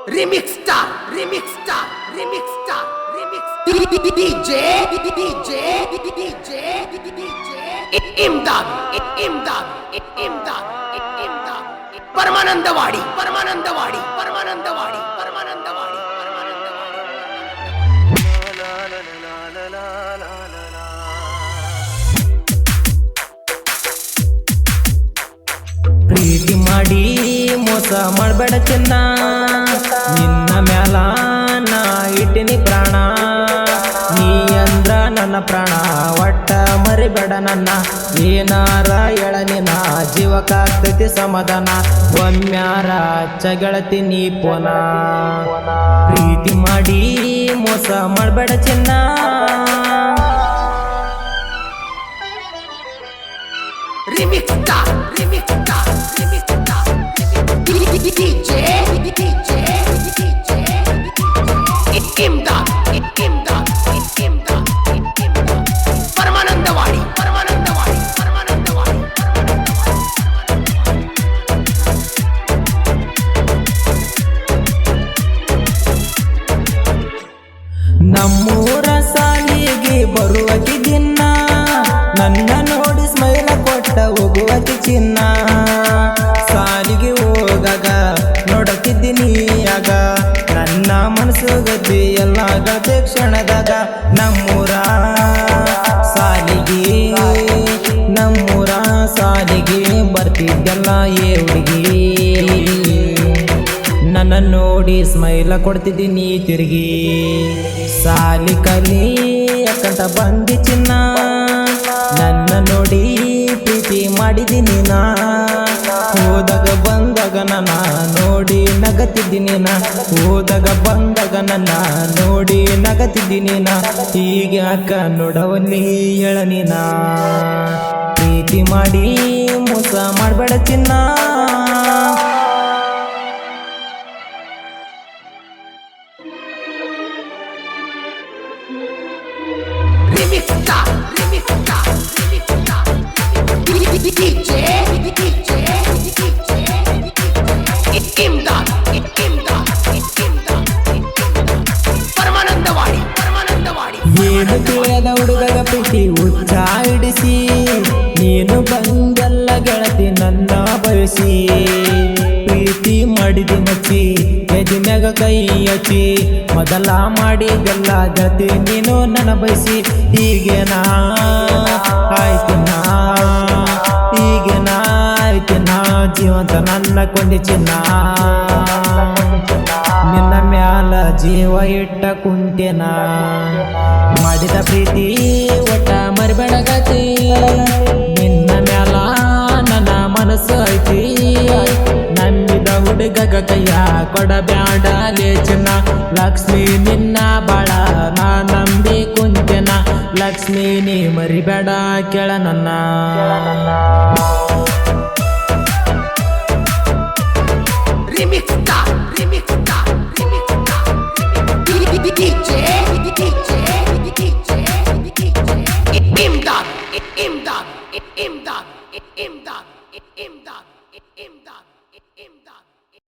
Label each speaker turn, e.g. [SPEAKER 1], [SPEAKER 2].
[SPEAKER 1] Remix star, remix star, remix star, remix DJ, DJ, DJ, DJ, Imdad, Imdad, Imdad, Imdad, Paramanandawadi, Paramanandawadi, Paramanandawadi, Paramanandawadi,
[SPEAKER 2] ಪ್ರೀತಿ ಮಾಡಿ ಮೋಸ ಮಾಡಬೇಡ ಚಿನ್ನ, ನಿನ್ನ ಮ್ಯಾಲ ನಾ ಇಟ್ಟಿನಿ ಪ್ರಾಣ. ನೀ ಅಂದ್ರ ನನ್ನ ಪ್ರಾಣ, ಒಟ್ಟ ಮರಿಬೇಡ ನನ್ನ. ಏನಾರ ಎಳನಿನ ಜೀವಕ್ಕಾಗ್ತೈತಿ ಸಮಾಧಾನ, ಒಮ್ಮ್ಯಾರ ಚಗಳತೀನಿ ಪೋನ. ಪ್ರೀತಿ ಮಾಡಿ ಮೋಸ ಮಾಡಬೇಡ ಚಿನ್ನ.
[SPEAKER 1] Remix star, remix star, remix star, DJ, DJ, DJ, Imdad, Imdad, Imdad, Imdad, Paramanandawadi, Paramanandawadi, Paramanandawadi.
[SPEAKER 2] ನಮ್ಮೂರ ಸಾಲಿಗೆ ಬರುವಕಿ ದಿನ, ನನ್ನ ನೋಡಿ ಸ್ಮೈಲ ಕೊಟ್ಟ ಹೋಗುವಕಿ ಚಿನ್ನ. ಸಾಲಿಗೆ ಹೋಗಾಗ ನೋಡತಿದ್ದೀನಿ ಆಗ, ನನ್ನ ಮನಸ್ಸು ಗದ್ದಿ ಎಲ್ಲ ಗದ್ದೆ ಕ್ಷಣದಾಗ. ನಮ್ಮೂರ ಸಾಲಿಗೆ ಬರ್ತಿದ್ದೆಲ್ಲ ಏ ಹುಡುಗಿ, ನನ್ನ ನೋಡಿ ಸ್ಮೈಲ ಕೊಡ್ತಿದ್ದೀನಿ ತಿರುಗಿ. ಸಾಲಿ ಕಲಿ ಯಾಕಂತ ಬಂದಿ ಚಿನ್ನ, ನನ್ನ ನೋಡಿ ಪ್ರೀತಿ ಮಾಡಿದ್ದೀನಿ ನಾ. ಹೋದಾಗ ಬಂದಾಗ ನನ್ನ ನೋಡಿ ನಗತಿದ್ದೀನಿ ನಾ, ಹೋದಾಗ ಬಂದಾಗ ನನ್ನ ನೋಡಿ ನಗತಿದ್ದೀನಿ ನಾ. ಹೀಗೆ ಯಾಕ ನೋಡವಲ್ಲಿ ಹೇಳನಿನ, ಪ್ರೀತಿ ಮಾಡಿ ಮೋಸ ಮಾಡಬೇಡ ಚಿನ್ನ.
[SPEAKER 1] Remix star, remix star, remix star, DJ, DJ, DJ, Imdad, Imdad, Imdad, Paramanandawadi, Paramanandawadi.
[SPEAKER 2] ಏನು ತಿಳಿಯದ ಹುಡುಗಗ ಪ್ರೀತಿ ಹುಚ್ಚ ಹಿಡಿಸಿ, ನೀನು ಬಂದೆಲ್ಲ ಗೆಳತಿ ನನ್ನ ಬಯಸಿ. ಪ್ರೀತಿ ಮಾಡಿದಿ ಮಚ್ಚಿ, ಎದಿನಾಗ ಕೈ ಹಚ್ಚಿ, ಮೊದಲ ಮಾಡಿದೆಲ್ಲ ಗೆಳತಿ ನೀನು ನನ್ನ ಬಯಸಿ. ಈಗೇನಾ ಆಯ್ತಿನ, ಈಗೇನಾ ಆಯ್ತಿನ, ಜೀವಂತ ನನ್ನ ಕೊಂಡಿ ಚಿನ್ನ. ನಿನ್ನ ಮ್ಯಾಲ ಜೀವ ಇಟ್ಟ ಕುಂತೇನ, ಮಾಡಿದ ಪ್ರೀತಿ ಒಟ್ಟ ಮರಿಬೇಡಗತಿ. ನಿನ್ನ ಮ್ಯಾಲ ನನ್ನ ಮನಸ್ಸು ಐತಿ, ನಂಬಿದ ಹುಡುಗಗ ಕೈಯ ಕೊಡಬ್ಯಾಡಲೇ ಚಿನ್ನ. ಲಕ್ಷ್ಮಿ ನಿನ್ನ ಬಾಳ ನಾ ನಂಬಿ ಕುಂತೆನ, ಲಕ್ಷ್ಮಿ ನೀ ಮರಿಬೇಡ ಕೇಳ ನನ್ನ.